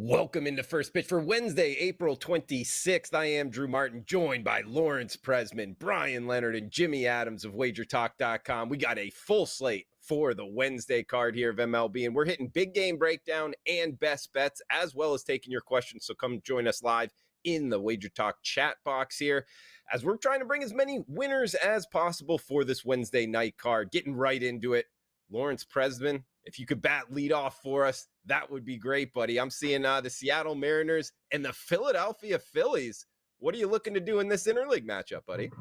Welcome into First Pitch for Wednesday, April 26th. I am Drew Martin, joined by Lawrence Presman, Brian Leonard, and Jimmy Adams of WagerTalk.com. We got a full slate for the Wednesday card here of MLB, and we're hitting big game breakdown and best bets, as well as taking your questions. So come join us live in the WagerTalk chat box here, as we're trying to bring as many winners as possible for this Wednesday night card. Getting right into it, Lawrence Presman, if you could bat lead off for us, that would be great, buddy. I'm seeing the Seattle Mariners and the Philadelphia Phillies. What are you looking to do in this interleague matchup, buddy?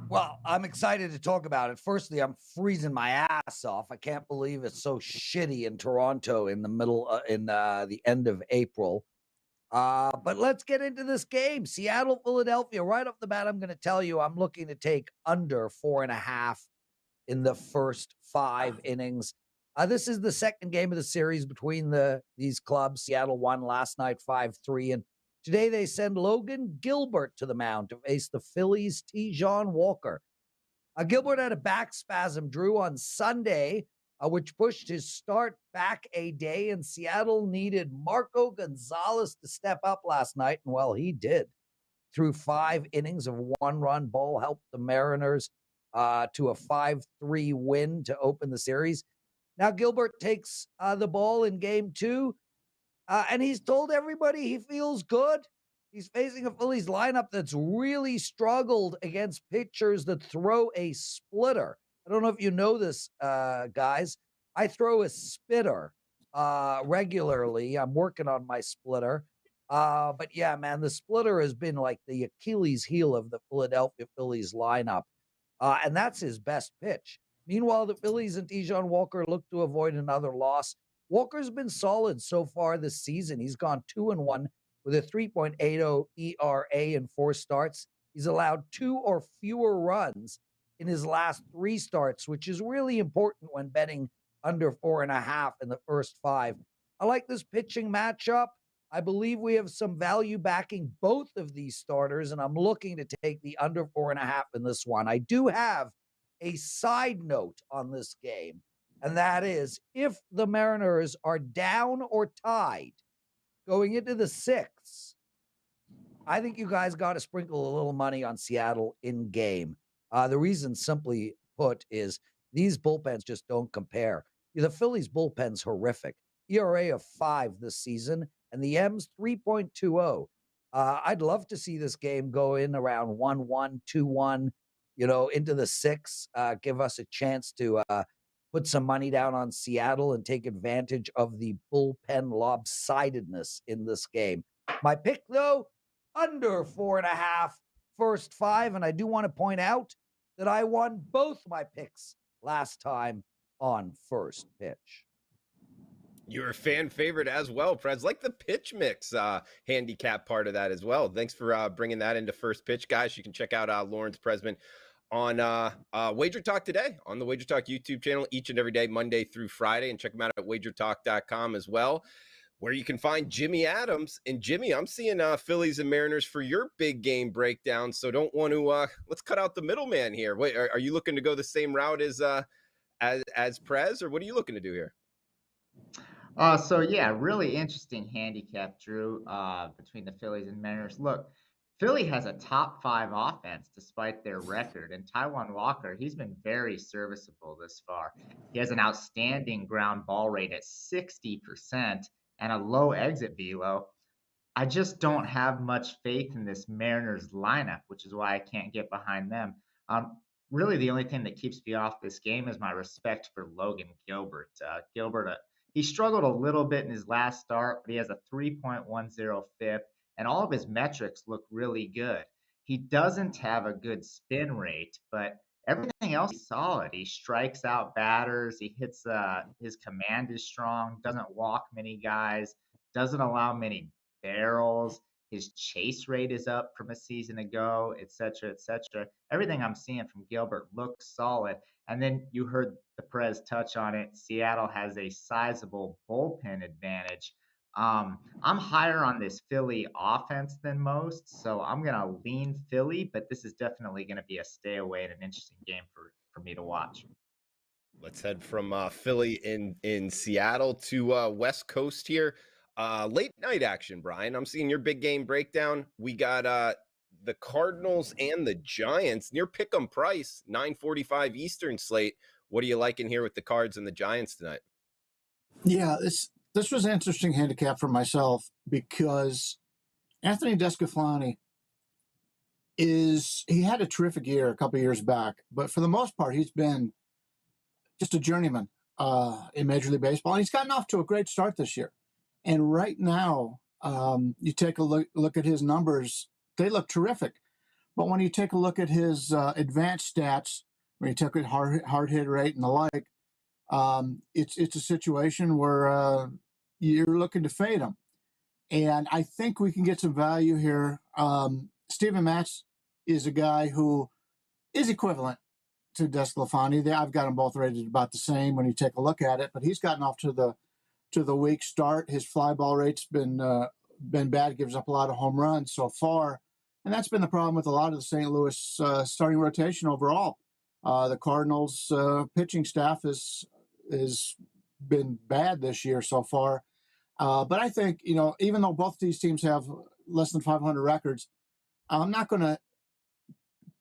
Well, I'm excited to talk about it. Firstly, I'm freezing my ass off. I can't believe it's so shitty in Toronto in the middle, the end of April. But let's get into this game. Seattle, Philadelphia. Right off the bat, I'm going to tell you I'm looking to take under 4.5 in the first 5 innings. This is the second game of the series between these clubs. Seattle won last night 5-3, and today they send Logan Gilbert to the mound to face the Phillies' Taijuan Walker. Gilbert had a back spasm, Drew, on Sunday, which pushed his start back a day, and Seattle needed Marco Gonzalez to step up last night, and well, he did. Through 5 innings of one-run ball, helped the Mariners to a 5-3 win to open the series. Now Gilbert takes the ball in game 2, and he's told everybody he feels good. He's facing a Phillies lineup that's really struggled against pitchers that throw a splitter. I don't know if you know this, guys. I throw a spitter regularly. I'm working on my splitter. But yeah, man, the splitter has been like the Achilles heel of the Philadelphia Phillies lineup. And that's his best pitch. Meanwhile, the Phillies and Taijuan Walker look to avoid another loss. Walker's been solid so far this season. He's gone 2-1 with a 3.80 ERA in 4 starts. He's allowed 2 or fewer runs in his last 3 starts, which is really important when betting under 4.5 in the first 5. I like this pitching matchup. I believe we have some value backing both of these starters, and I'm looking to take the under 4.5 in this one. I do have a side note on this game, and that is if the Mariners are down or tied going into the 6th, I think you guys got to sprinkle a little money on Seattle in game. The reason, simply put, is these bullpens just don't compare. The Phillies bullpen's horrific. ERA of 5 this season, and the M's 3.20. I'd love to see this game go in around 1-1, 2-1, into the 6, give us a chance to put some money down on Seattle and take advantage of the bullpen lopsidedness in this game. My pick, though, under 4.5 first 5, and I do want to point out that I won both my picks last time on First Pitch. You're a fan favorite as well, Prez. Like the pitch mix handicap part of that as well. Thanks for bringing that into First Pitch, guys. You can check out Lawrence Presman on WagerTalk today on the WagerTalk YouTube channel each and every day, Monday through Friday, and check them out at WagerTalk.com as well, where you can find Jimmy Adams. And Jimmy, I'm seeing Phillies and Mariners for your big game breakdown, so don't want to let's cut out the middleman here. Wait, are you looking to go the same route as Prez, or what are you looking to do here? So yeah, really interesting handicap, Drew, between the Phillies and Mariners. Look, Philly has a top 5 offense despite their record, and Taijuan Walker, he's been very serviceable this far. He has an outstanding ground ball rate at 60% and a low exit velo. I just don't have much faith in this Mariners lineup, which is why I can't get behind them. Really, the only thing that keeps me off this game is my respect for Logan Gilbert. He struggled a little bit in his last start, but he has a 3.10 FIP, and all of his metrics look really good. He doesn't have a good spin rate, but everything else is solid. He strikes out batters. He hits his command is strong, doesn't walk many guys, doesn't allow many barrels. His chase rate is up from a season ago, et cetera, et cetera. Everything I'm seeing from Gilbert looks solid. And then you heard the Prez touch on it. Seattle has a sizable bullpen advantage. I'm higher on this Philly offense than most, so I'm going to lean Philly, but this is definitely going to be a stay away and an interesting game for me to watch. Let's head from Philly in Seattle to West Coast here. Late night action, Brian. I'm seeing your big game breakdown. We got the Cardinals and the Giants near pick'em price, 9:45 Eastern slate. What are you liking here with the Cards and the Giants tonight? Yeah, this was an interesting handicap for myself because Anthony Descafani he had a terrific year a couple years back, but for the most part, he's been just a journeyman in Major League Baseball. And he's gotten off to a great start this year. And right now, you take a look at his numbers, they look terrific. But when you take a look at his advanced stats, when you take a hard hit rate and the like, it's a situation where you're looking to fade him. And I think we can get some value here. Steven Matz is a guy who is equivalent to Desclafani. I've got them both rated about the same when you take a look at it, but he's gotten off to the weak start. His fly ball rate's been bad, gives up a lot of home runs so far. And that's been the problem with a lot of the St. Louis starting rotation overall. The Cardinals pitching staff has been bad this year so far. But I think, even though both these teams have less than 500 records, I'm not going to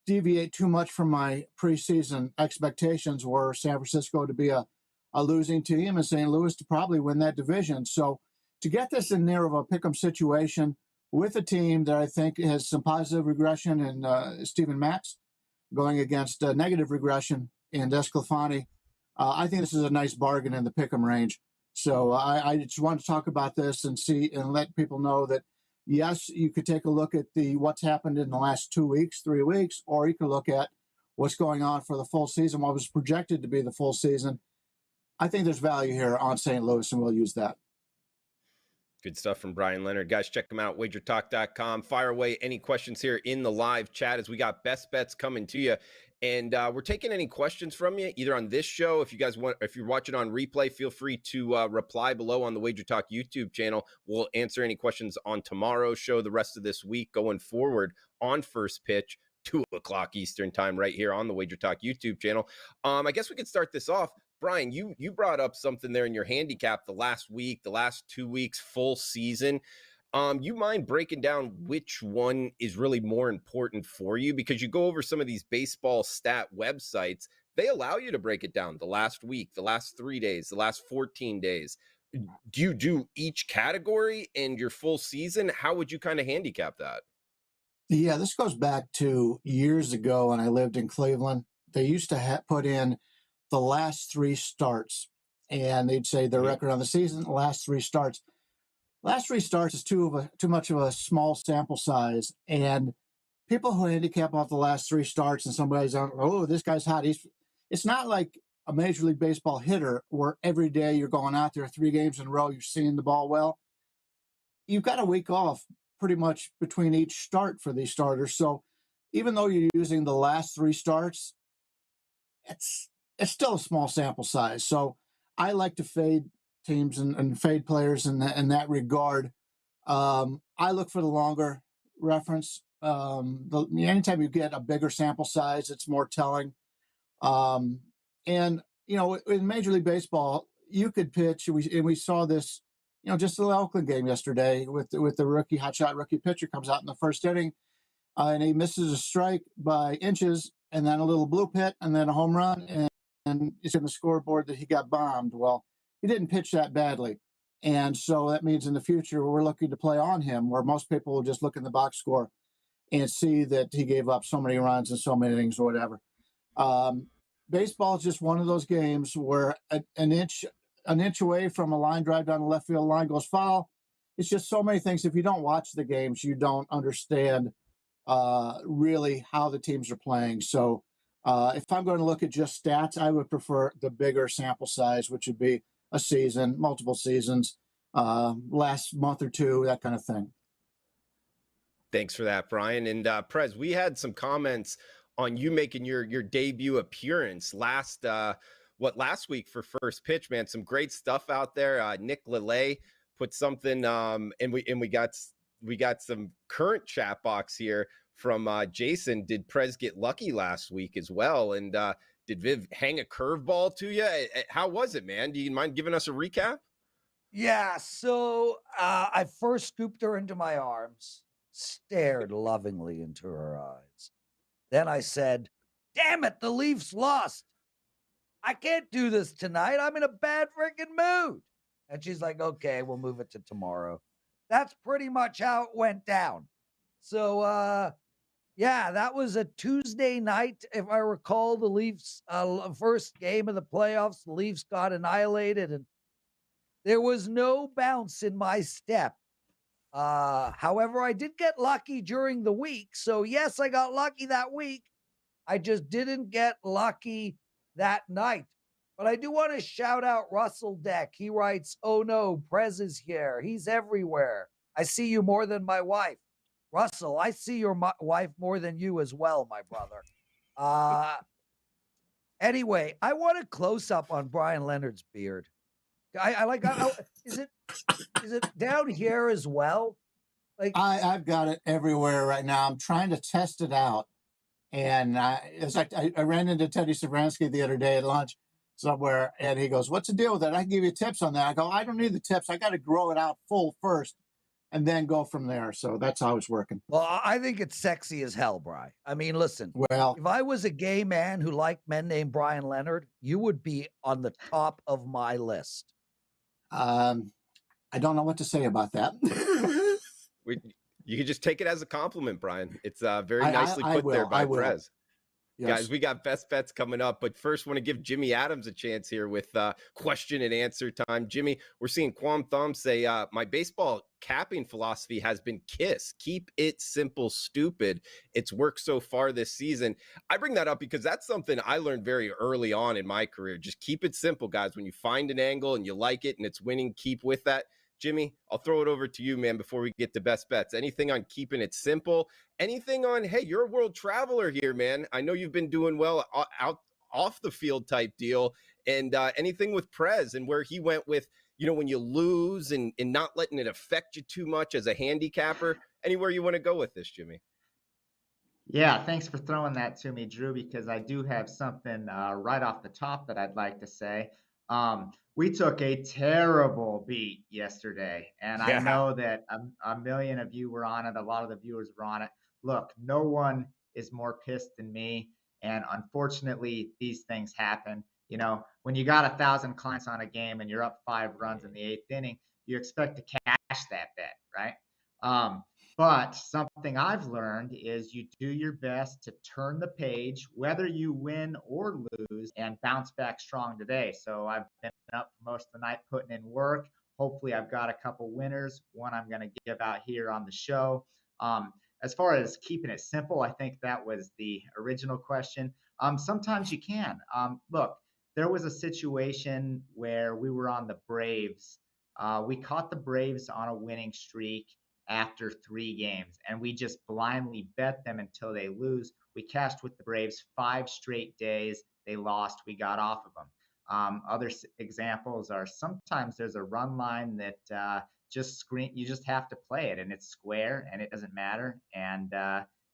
deviate too much from my preseason expectations were San Francisco to be a losing team and St. Louis to probably win that division. So to get this in near of a pick'em situation with a team that I think has some positive regression in Steven Matz going against negative regression in Desclafani, I think this is a nice bargain in the pick'em range. So I just want to talk about this and see and let people know that, yes, you could take a look at what's happened in the last 2 weeks, 3 weeks, or you could look at what's going on for the full season, what was projected to be the full season. I think there's value here on St. Louis, and we'll use that. Good stuff from Brian Leonard. Guys, check him out, WagerTalk.com. Fire away any questions here in the live chat as we got best bets coming to you. And we're taking any questions from you, either on this show. If you guys want, if you're watching on replay, feel free to reply below on the WagerTalk YouTube channel. We'll answer any questions on tomorrow's show, the rest of this week going forward on First Pitch, 2 o'clock Eastern time, right here on the WagerTalk YouTube channel. I guess we could start this off. Brian, you brought up something there in your handicap the last week, the last 2 weeks, full season. You mind breaking down which one is really more important for you? Because you go over some of these baseball stat websites, they allow you to break it down the last week, the last 3 days, the last 14 days. Do you do each category and your full season? How would you kind of handicap that? Yeah, this goes back to years ago when I lived in Cleveland. They used to put in the last 3 starts, and they'd say their record on the season, the last 3 starts. Last 3 starts is too much of a small sample size, and people who handicap off the last 3 starts and somebody's on, oh, this guy's hot. It's not like a Major League Baseball hitter where every day you're going out there 3 games in a row, you're seeing the ball well. You've got a week off pretty much between each start for these starters. So even though you're using the last 3 starts, it's still a small sample size. So I like to fade teams and fade players in that regard. I look for the longer reference. Anytime you get a bigger sample size, it's more telling. And, in Major League Baseball, you could pitch, and we saw this, just the Oakland game yesterday with the rookie, hotshot rookie pitcher comes out in the first inning, and he misses a strike by inches, and then a little blue pit, and then a home run, and it's in the scoreboard that he got bombed. Well, he didn't pitch that badly. And so that means in the future, we're looking to play on him, where most people will just look in the box score and see that he gave up so many runs and so many innings or whatever. Baseball is just one of those games where an inch away from a line drive down the left field line goes foul. It's just so many things. If you don't watch the games, you don't understand really how the teams are playing. So if I'm going to look at just stats, I would prefer the bigger sample size, which would be a season, multiple seasons, last month or 2, that kind of thing. Thanks for that, Brian. And Prez, we had some comments on you making your debut appearance last week for First Pitch, man. Some great stuff out there. Nick Lele put something, and we got some current chat box here from Jason. Did Prez get lucky last week as well? And did Viv hang a curveball to you? How was it, man? Do you mind giving us a recap? Yeah, so I first scooped her into my arms, stared lovingly into her eyes. Then I said, "Damn it, the Leafs lost. I can't do this tonight. I'm in a bad freaking mood." And she's like, "Okay, we'll move it to tomorrow." That's pretty much how it went down. So, yeah, that was a Tuesday night. If I recall, the Leafs' first game of the playoffs, the Leafs got annihilated, and there was no bounce in my step. However, I did get lucky during the week. So, yes, I got lucky that week. I just didn't get lucky that night. But I do want to shout out Russell Deck. He writes, "Oh no, Prez is here. He's everywhere. I see you more than my wife." Russell, I see your wife more than you as well, my brother. Anyway, I want a close up on Brian Leonard's beard. Is it down here as well? Like I've got it everywhere right now. I'm trying to test it out. And I ran into Teddy Savransky the other day at lunch somewhere, and he goes, "What's the deal with that? I can give you tips on that." I go, "I don't need the tips. I got to grow it out full first and then go from there." So that's how it's working. Well, I think it's sexy as hell, Bri. I mean, listen, Well, if I was a gay man who liked men named Brian Leonard, you would be on the top of my list. I don't know what to say about that. You could just take it as a compliment, Brian. It's very nicely put there by Prez. Yes. Guys, we got best bets coming up, but first want to give Jimmy Adams a chance here with question and answer time. Jimmy, we're seeing Quam Thumb say, my baseball capping philosophy has been KISS. Keep it simple, stupid. It's worked so far this season. I bring that up because that's something I learned very early on in my career. Just keep it simple, guys. When you find an angle and you like it and it's winning, keep with that. Jimmy, I'll throw it over to you, man, before we get to best bets. Anything on keeping it simple? Anything on, hey, you're a world traveler here, man. I know you've been doing well out off the field type deal. And anything with Prez and where he went with, when you lose and not letting it affect you too much as a handicapper. Anywhere you want to go with this, Jimmy? Yeah, thanks for throwing that to me, Drew, because I do have something right off the top that I'd like to say. We took a terrible beat yesterday, and I know that a million of you were on it. A lot of the viewers were on it. Look, no one is more pissed than me, and unfortunately, these things happen. When you got 1,000 clients on a game and you're up 5 runs in the 8th inning, you expect to cash that bet, right? But something I've learned is you do your best to turn the page, whether you win or lose, and bounce back strong today. So I've been up most of the night putting in work. Hopefully I've got a couple winners, one I'm going to give out here on the show. As far as keeping it simple, I think that was the original question. Sometimes you can. Look, there was a situation where we were on the Braves. We caught the Braves on a winning streak after 3 games, and we just blindly bet them until they lose. We cashed with the Braves 5 straight days. They lost. We got off of them. Other examples are sometimes there's a run line that you just have to play it, and it's square, and it doesn't matter, and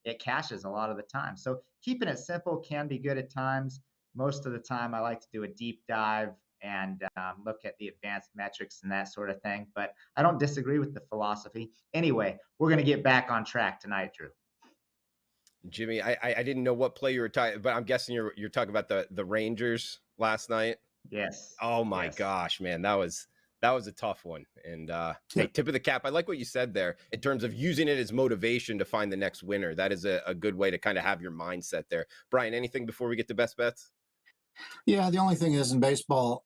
it cashes a lot of the time. So keeping it simple can be good at times. Most of the time, I like to do a deep dive and look at the advanced metrics and that sort of thing. But I don't disagree with the philosophy. Anyway, we're going to get back on track tonight, Drew. Jimmy, I didn't know what play you were talking, but I'm guessing you're talking about the Rangers last night. Yes. Oh my gosh, man, that was a tough one. And hey, tip of the cap. I like what you said there in terms of using it as motivation to find the next winner. That is a good way to kind of have your mindset there. Brian, anything before we get to best bets? Yeah, the only thing is in baseball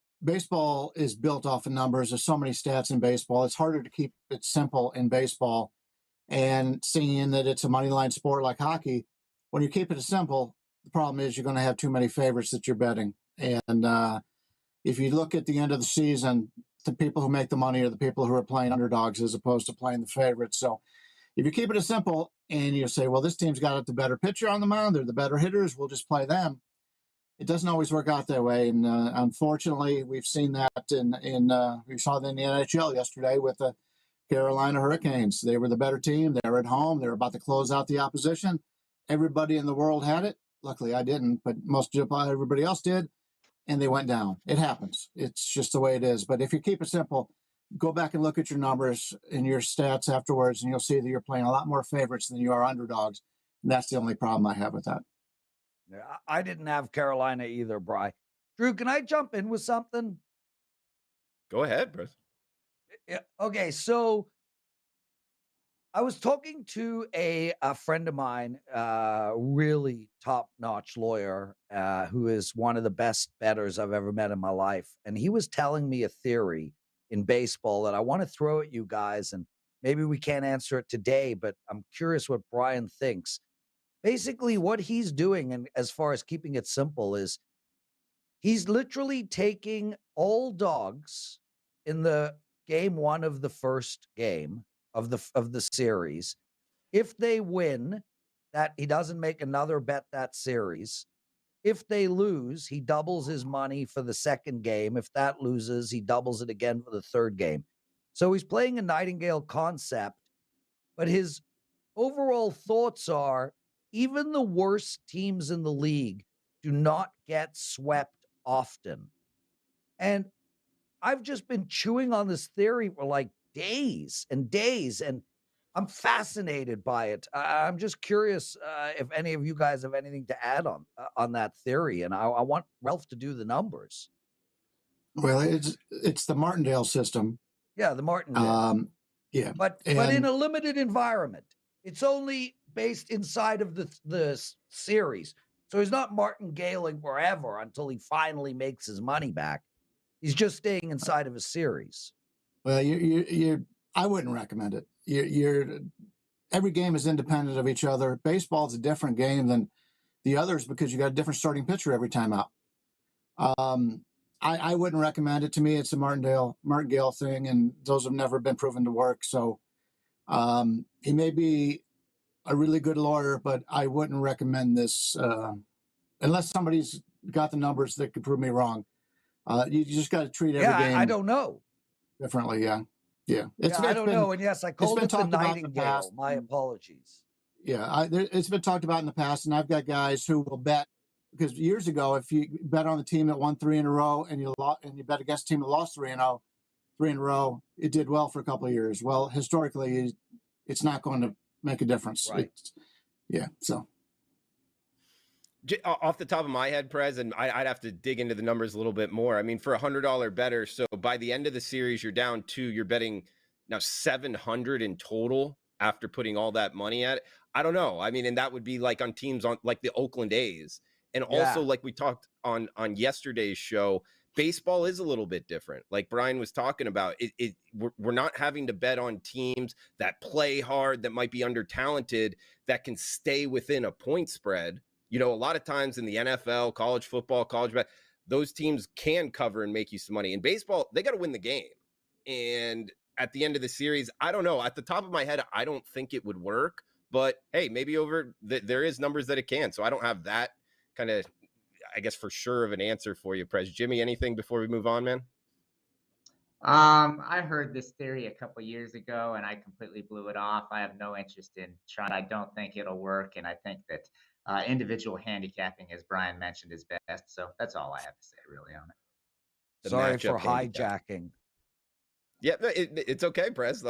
is built off of numbers. There's so many stats in baseball. It's harder to keep it simple in baseball. And seeing that it's a money line sport like hockey, when you keep it simple, the problem is you're going to have too many favorites that you're betting. And if you look at the end of the season, the people who make the money are the people who are playing underdogs as opposed to playing the favorites. So if you keep it simple and you say, well, this team's got the better pitcher on the mound, they're the better hitters, we'll just play them. It doesn't always work out that way, and unfortunately, we've seen that we saw that in the NHL yesterday with the Carolina Hurricanes. They were the better team. They were at home. They were about to close out the opposition. Everybody in the world had it. Luckily, I didn't, but everybody else did, and they went down. It happens. It's just the way it is. But if you keep it simple, go back and look at your numbers and your stats afterwards, and you'll see that you're playing a lot more favorites than you are underdogs. And that's the only problem I have with that. Yeah, I didn't have Carolina either, Bry. Drew, can I jump in with something? Go ahead, Prez. Yeah, okay, so I was talking to a friend of mine, really top-notch lawyer, who is one of the best bettors I've ever met in my life. And he was telling me a theory in baseball that I want to throw at you guys. And maybe we can't answer it today, but I'm curious what Brian thinks. Basically, what he's doing, and as far as keeping it simple, is he's literally taking all dogs in the game one of the first game of the series. If they win, that he doesn't make another bet that series. If they lose, he doubles his money for the second game. If that loses, he doubles it again for the third game. So he's playing a Nightingale concept, but his overall thoughts are even the worst teams in the league do not get swept often. And I've just been chewing on this theory for like days and days, and I'm fascinated by it. I'm just curious if any of you guys have anything to add on that theory, and I want Ralph to do the numbers. Well, it's the Martindale system. Yeah, the Martindale. Yeah, but in a limited environment, it's only based inside of the series. So he's not martingaling forever until he finally makes his money back. He's just staying inside of a series. Well, I wouldn't recommend it. Every game is independent of each other. Baseball is a different game than the others because you got a different starting pitcher every time out. I wouldn't recommend it. To me, it's a Martindale thing, and those have never been proven to work. So he may be a really good lawyer, but I wouldn't recommend this unless somebody's got the numbers that could prove me wrong. You just got to treat every game. I don't know. Differently, yeah. I don't know. And yes, I called it the Nightingale. My apologies. Yeah, it's been talked about in the past, and I've got guys who will bet because years ago, if you bet on the team that won 3 in a row and you bet against a team that lost 3 in a row, it did well for a couple of years. Well, historically, it's not going to make a difference. Right. So. Off the top of my head, Prez, and I'd have to dig into the numbers a little bit more. I mean, for $100 better, so by the end of the series, you're down 2. You're betting now 700 in total after putting all that money at it. I don't know. I mean, and that would be like on teams on like the Oakland A's, and also like we talked on yesterday's show. Baseball is a little bit different. Like Brian was talking about, we're not having to bet on teams that play hard, that might be under talented, that can stay within a point spread. You know, a lot of times in the NFL, college football, those teams can cover and make you some money. In baseball, they got to win the game. And at the end of the series, I don't know. At the top of my head, I don't think it would work. But, hey, maybe there is numbers that it can. So I don't have that kind of, I guess, for sure of an answer for you, Prez. Jimmy, anything before we move on, man? I heard this theory a couple years ago, and I completely blew it off. I have no interest in trying. I don't think it'll work, and I think that individual handicapping, as Brian mentioned, is best. So that's all I have to say, really, on it. Sorry for hijacking. Yeah, it's okay, Prez.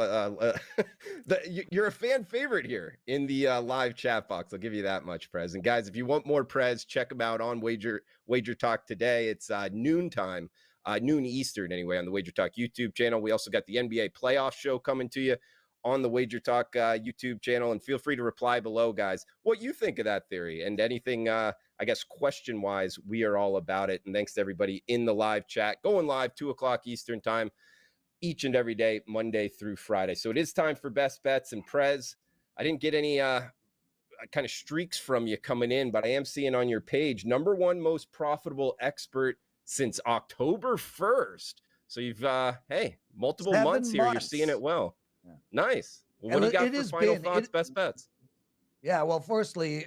You're a fan favorite here in the live chat box. I'll give you that much, Prez. And guys, if you want more Prez, check him out on WagerTalk today. It's noontime, noon Eastern anyway, on the WagerTalk YouTube channel. We also got the NBA playoff show coming to you on the WagerTalk YouTube channel. And feel free to reply below, guys, what you think of that theory and anything, I guess, question-wise. We are all about it. And thanks to everybody in the live chat. Going live 2 o'clock Eastern time each and every day, Monday through Friday. So it is time for best bets. And Prez, I didn't get any kind of streaks from you coming in, but I am seeing on your page, #1 most profitable expert since October 1st. So you've, multiple 7 months here. You're months. seeing it well. Yeah. Nice. Well, what do you got for final thoughts, best bets? Yeah, well, firstly,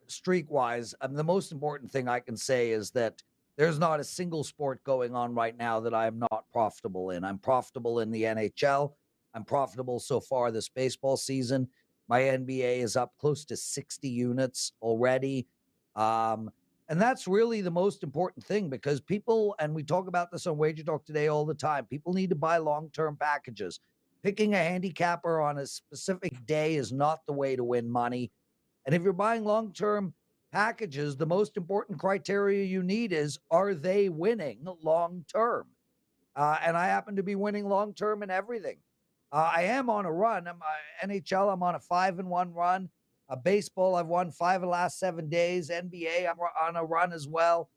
streak-wise, the most important thing I can say is that there's not a single sport going on right now that I am not profitable in. I'm profitable in the NHL. I'm profitable so far this baseball season. My NBA is up close to 60 units already. And that's really the most important thing, because people, and we talk about this on Wager Talk today all the time, people need to buy long-term packages. Picking a handicapper on a specific day is not the way to win money. And if you're buying long-term packages, the most important criteria you need is, are they winning long-term? And I happen to be winning long-term in everything. I am on a run. NHL, I'm on a 5-1 run. Baseball, I've won 5 of the last 7 days. NBA, I'm on a run as well.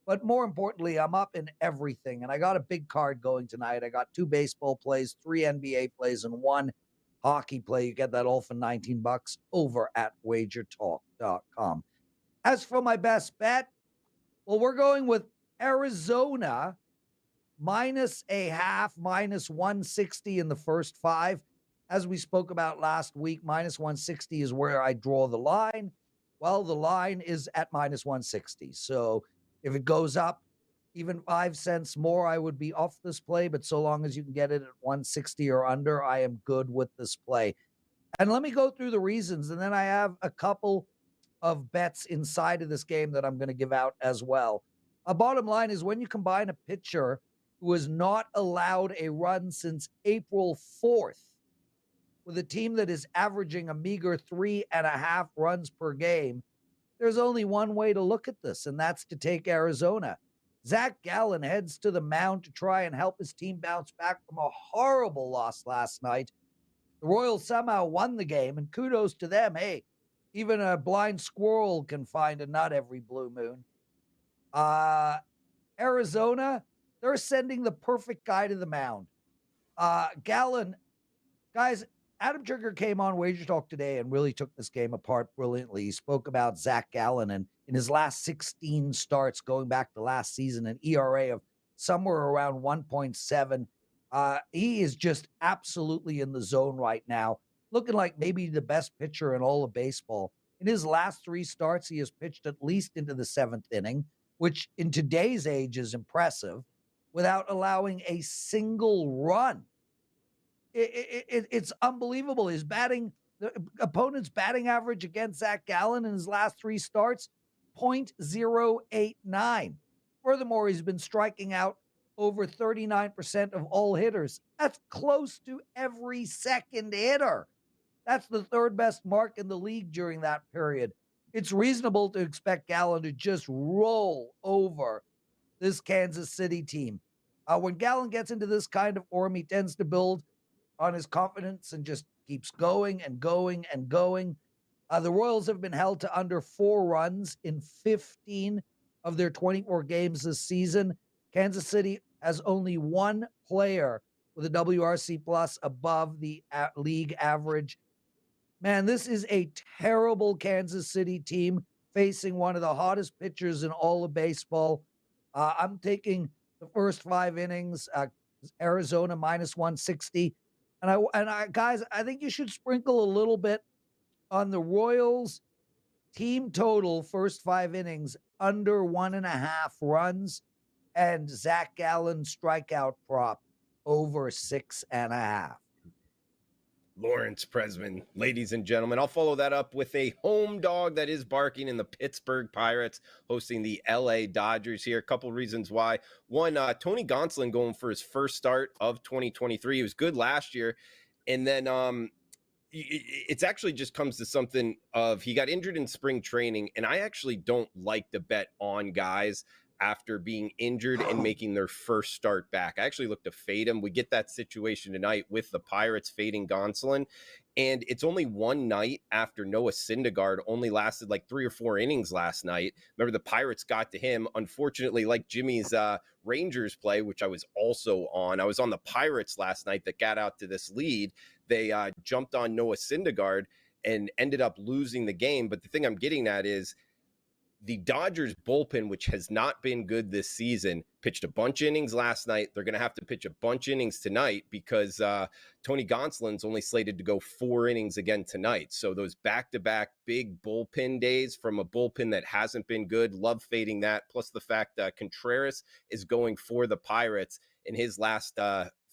But more importantly, I'm up in everything. And I got a big card going tonight. I got 2 baseball plays, 3 NBA plays, and 1 hockey play. You get that all for $19 over at WagerTalk.com. As for my best bet, well, we're going with Arizona -0.5, -160 in the first 5. As we spoke about last week, -160 is where I draw the line. Well, the line is at -160. So if it goes up even 5 cents more, I would be off this play. But so long as you can get it at 160 or under, I am good with this play. And let me go through the reasons. And then I have a couple of bets inside of this game that I'm going to give out as well. A bottom line is, when you combine a pitcher who has not allowed a run since April 4th with a team that is averaging a meager 3.5 runs per game, there's only one way to look at this, and that's to take Arizona. Zach Gallen heads to the mound to try and help his team bounce back from a horrible loss last night. The Royals somehow won the game, and kudos to them. Hey, even a blind squirrel can find a nut every blue moon. Arizona, they're sending the perfect guy to the mound. Gallen, guys, Adam Trigger came on Wager Talk today and really took this game apart brilliantly. He spoke about Zach Gallen, and in his last 16 starts going back to last season, an ERA of somewhere around 1.7. He is just absolutely in the zone right now, looking like maybe the best pitcher in all of baseball. In his last 3 starts, he has pitched at least into the 7th inning, which in today's age is impressive, without allowing a single run. It's unbelievable. The opponent's batting average against Zach Gallen in his last 3 starts, .089. Furthermore, he's been striking out over 39% of all hitters. That's close to every second hitter. That's the 3rd best mark in the league during that period. It's reasonable to expect Gallen to just roll over this Kansas City team. When Gallen gets into this kind of form, he tends to build on his confidence and just keeps going and going and going. The Royals have been held to under 4 runs in 15 of their 24 games this season. Kansas City has only 1 player with a WRC plus above the league average. Man, this is a terrible Kansas City team facing one of the hottest pitchers in all of baseball. I'm taking the first 5 innings, Arizona -160. And I, guys, I think you should sprinkle a little bit on the Royals team total first 5 innings under 1.5 runs, and Zach Gallen strikeout prop over 6.5. Lawrence Presman, ladies and gentlemen. I'll follow that up with a home dog that is barking in the Pittsburgh Pirates hosting the LA Dodgers here. A couple reasons why. One, Tony Gonsolin going for his first start of 2023. He was good last year. And then it's actually just comes to something of, he got injured in spring training, and I actually don't like to bet on guys after being injured and making their first start back. I actually look to fade him. We get that situation tonight with the Pirates fading Gonsolin, and it's only one night after Noah Syndergaard only lasted like 3 or 4 innings last night. Remember, the Pirates got to him. Unfortunately, like Jimmy's Rangers play, which I was also on. I was on the Pirates last night that got out to this lead. They jumped on Noah Syndergaard and ended up losing the game. But the thing I'm getting at is, the Dodgers bullpen, which has not been good this season, pitched a bunch of innings last night. They're going to have to pitch a bunch of innings tonight because Tony Gonsolin's only slated to go 4 innings again tonight. So those back-to-back big bullpen days from a bullpen that hasn't been good, love fading that. Plus the fact Contreras is going for the Pirates in his last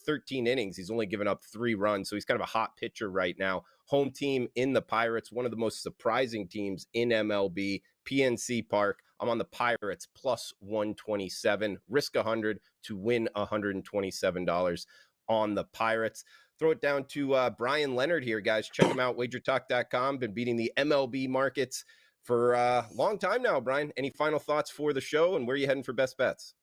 13 innings. He's only given up 3 runs. So he's kind of a hot pitcher right now. Home team in the Pirates, one of the most surprising teams in MLB. PNC Park, I'm on the Pirates plus 127. Risk 100 to win $127 on the Pirates. Throw it down to Brian Leonard here, guys. Check him out, WagerTalk.com. Been beating the MLB markets for a long time now, Brian. Any final thoughts for the show, and where are you heading for best bets?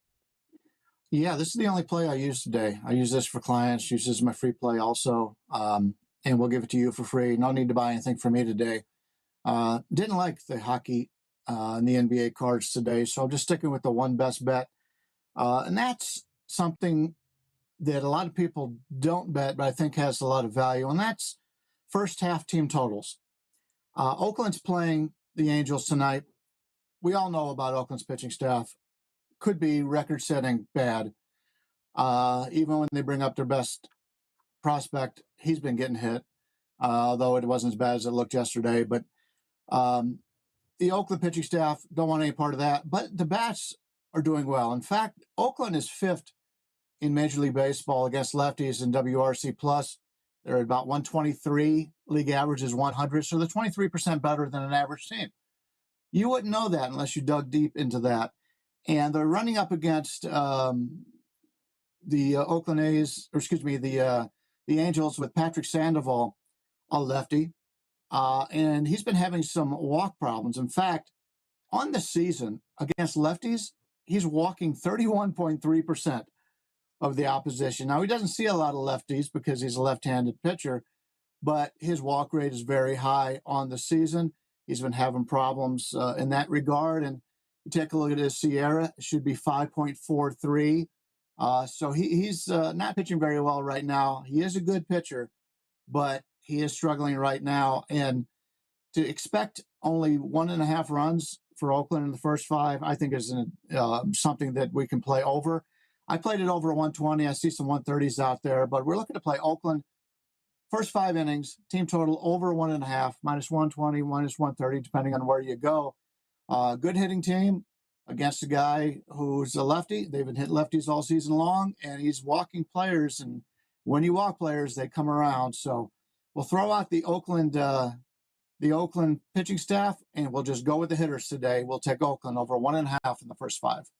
Yeah, this is the only play I use today. I use this for clients, use this as my free play also, and we'll give it to you for free. No need to buy anything from me today. Didn't like the hockey and the NBA cards today, so I'm just sticking with the one best bet. And that's something that a lot of people don't bet, but I think has a lot of value, and that's first half team totals. Oakland's playing the Angels tonight. We all know about Oakland's pitching staff. Could be record-setting bad. Even when they bring up their best prospect, he's been getting hit, although it wasn't as bad as it looked yesterday. But the Oakland pitching staff don't want any part of that. But the bats are doing well. In fact, Oakland is fifth in Major League Baseball against lefties in WRC+. They're at about 123. League average is 100, so they're 23% better than an average team. You wouldn't know that unless you dug deep into that. And they're running up against the Oakland A's, or excuse me, the Angels with Patrick Sandoval, a lefty. And he's been having some walk problems. In fact, on the season against lefties, he's walking 31.3% of the opposition. Now, he doesn't see a lot of lefties because he's a left-handed pitcher, but his walk rate is very high on the season. He's been having problems in that regard. And you take a look at his Sierra, it should be 5.43. So he's not pitching very well right now. He is a good pitcher, but he is struggling right now. And to expect only 1.5 runs for Oakland in the first 5, I think is something that we can play over. I played it over at 120. I see some 130s out there, but we're looking to play Oakland first 5 innings, team total over 1.5, minus 120, minus 130, depending on where you go. Good hitting team against a guy who's a lefty. They've been hitting lefties all season long, and he's walking players. And when you walk players, they come around. So we'll throw out the Oakland pitching staff, and we'll just go with the hitters today. We'll take Oakland over 1.5 in the first 5.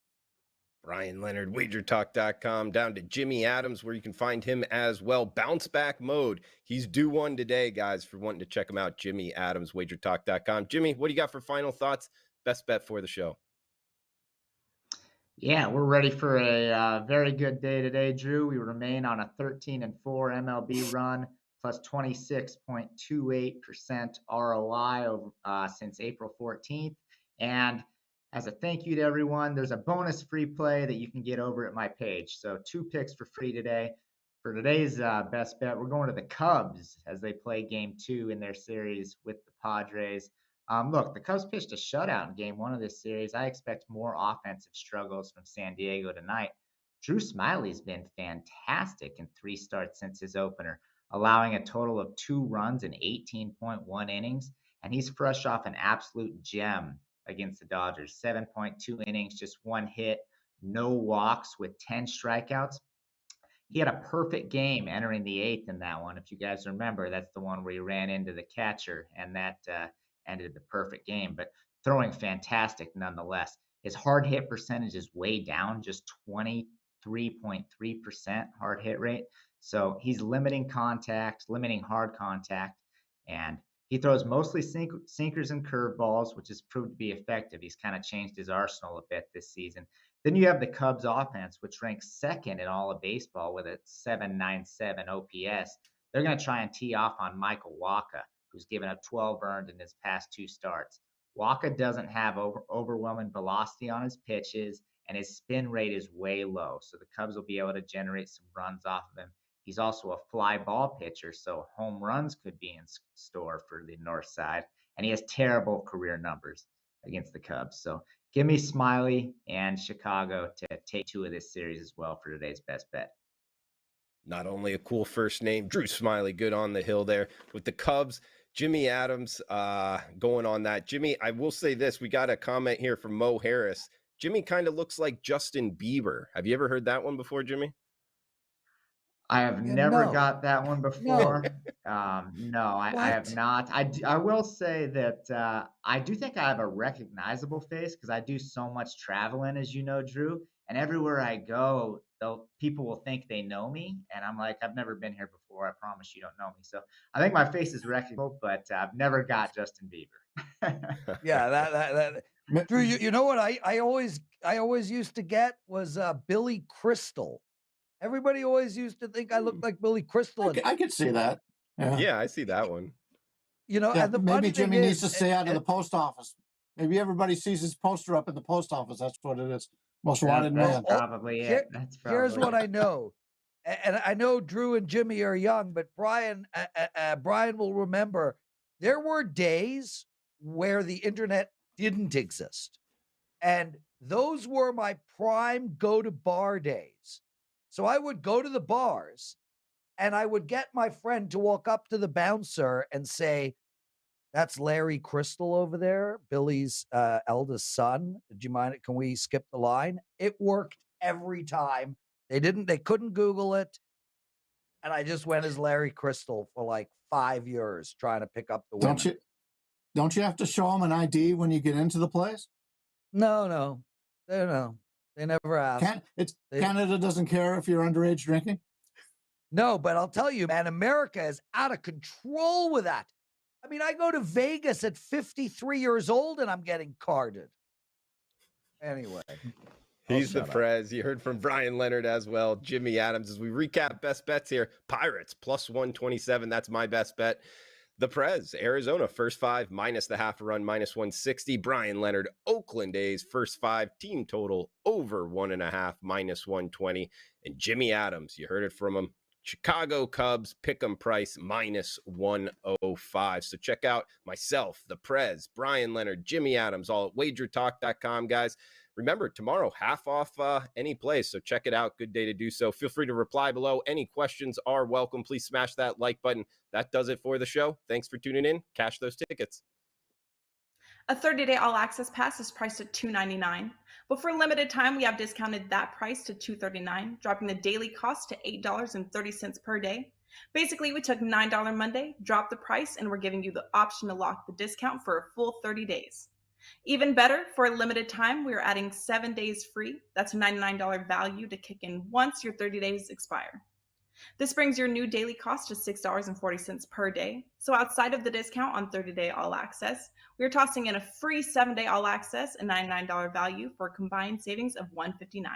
Brian Leonard, WagerTalk.com, down to Jimmy Adams, where you can find him as well. Bounce back mode. He's due one today, guys, for wanting to check him out. Jimmy Adams, WagerTalk.com. Jimmy, what do you got for final thoughts? Best bet for the show. Yeah, we're ready for a very good day today, Drew. We remain on a 13-4 MLB run, plus 26.28% ROI since April 14th. And as a thank you to everyone, there's a bonus free play that you can get over at my page. So 2 picks for free today. For today's best bet, we're going to the Cubs as they play game 2 in their series with the Padres. Look, the Cubs pitched a shutout in game 1 of this series. I expect more offensive struggles from San Diego tonight. Drew Smyly's been fantastic in 3 starts since his opener, allowing a total of 2 runs in 18.1 innings. And he's fresh off an absolute gem against the Dodgers. 7.2 innings, just 1 hit, no walks with 10 strikeouts. He had a perfect game entering the 8th in that one. If you guys remember, that's the one where he ran into the catcher, and that ended the perfect game, but throwing fantastic nonetheless. His hard hit percentage is way down, just 23.3% hard hit rate. So he's limiting contact, limiting hard contact, and he throws mostly sinkers and curveballs, which has proved to be effective. He's kind of changed his arsenal a bit this season. Then you have the Cubs offense, which ranks 2nd in all of baseball with a 797 OPS. They're going to try and tee off on Michael Wacha, who's given up 12 earned in his past 2 starts. Wacha doesn't have overwhelming velocity on his pitches, and his spin rate is way low. So the Cubs will be able to generate some runs off of him. He's also a fly ball pitcher, so home runs could be in store for the north side. And he has terrible career numbers against the Cubs. So give me Smyly and Chicago to take 2 of this series as well for today's best bet. Not only a cool first name, Drew Smyly, good on the hill there with the Cubs. Jimmy Adams going on that. Jimmy, I will say this. We got a comment here from Mo Harris. Jimmy kind of looks like Justin Bieber. Have you ever heard that one before, Jimmy? I have Yeah, never no. got that one before. No, I have What? not. I will say that I do think I have a recognizable face because I do so much traveling, as you know, Drew. And everywhere I go, people will think they know me, and I'm like, I've never been here before. I promise you don't know me. So I think my face is recognizable, but I've never got Justin Bieber. Yeah, that Ma- Drew, you know what I always used to get was Billy Crystal. Everybody always used to think I looked like Billy Crystal. And, I could see that. Yeah. Yeah, I see that one. Yeah. and the Maybe funny thing Jimmy needs is, to stay out of the post office. Maybe everybody sees his poster up in the post office. That's what it is. Most wanted That's man. probably here, it. That's here's probably what it. I know. And I know Drew and Jimmy are young, but Brian will remember there were days where the internet didn't exist. And those were my prime go to bar days. So I would go to the bars and I would get my friend to walk up to the bouncer and say, "That's Larry Crystal over there, Billy's eldest son. Do you mind? Can we skip the line?" It worked every time. They couldn't Google it. And I just went as Larry Crystal for like 5 years trying to pick up the women. Don't you have to show them an ID when you get into the place? No. They never asked. Canada doesn't care if you're underage drinking? No, but I'll tell you, man, America is out of control with that. I mean, I go to Vegas at 53 years old and I'm getting carded. Anyway. He's the Prez. You heard from Brian Leonard as well. Jimmy Adams, as we recap best bets here. Pirates plus 127. That's my best bet. The Prez, Arizona, first five, minus the half a run, minus 160. Brian Leonard, Oakland A's, first five, team total over 1.5, minus 120. And Jimmy Adams, you heard it from him. Chicago Cubs, pick'em price, minus 105. So check out myself, the Prez, Brian Leonard, Jimmy Adams, all at WagerTalk.com, guys. Remember, tomorrow, half off any place, so check it out. Good day to do so. Feel free to reply below. Any questions are welcome. Please smash that like button. That does it for the show. Thanks for tuning in. Cash those tickets. A 30-day all-access pass is priced at $299, but for a limited time, we have discounted that price to $239, dropping the daily cost to $8.30 per day. Basically, we took $9 Monday, dropped the price, and we're giving you the option to lock the discount for a full 30 days. Even better, for a limited time, we are adding 7 days free. That's a $99 value to kick in once your 30 days expire. This brings your new daily cost to $6.40 per day. So outside of the discount on 30-day all access, we are tossing in a free 7-day all access and $99 value for a combined savings of $159.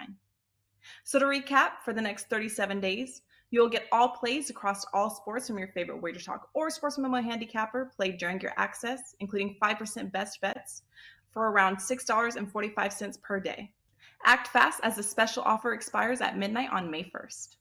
So to recap, for the next 37 days, you'll get all plays across all sports from your favorite WagerTalk or Sports Memo handicapper played during your access, including 5% best bets for around $6.45 per day. Act fast as the special offer expires at midnight on May 1st.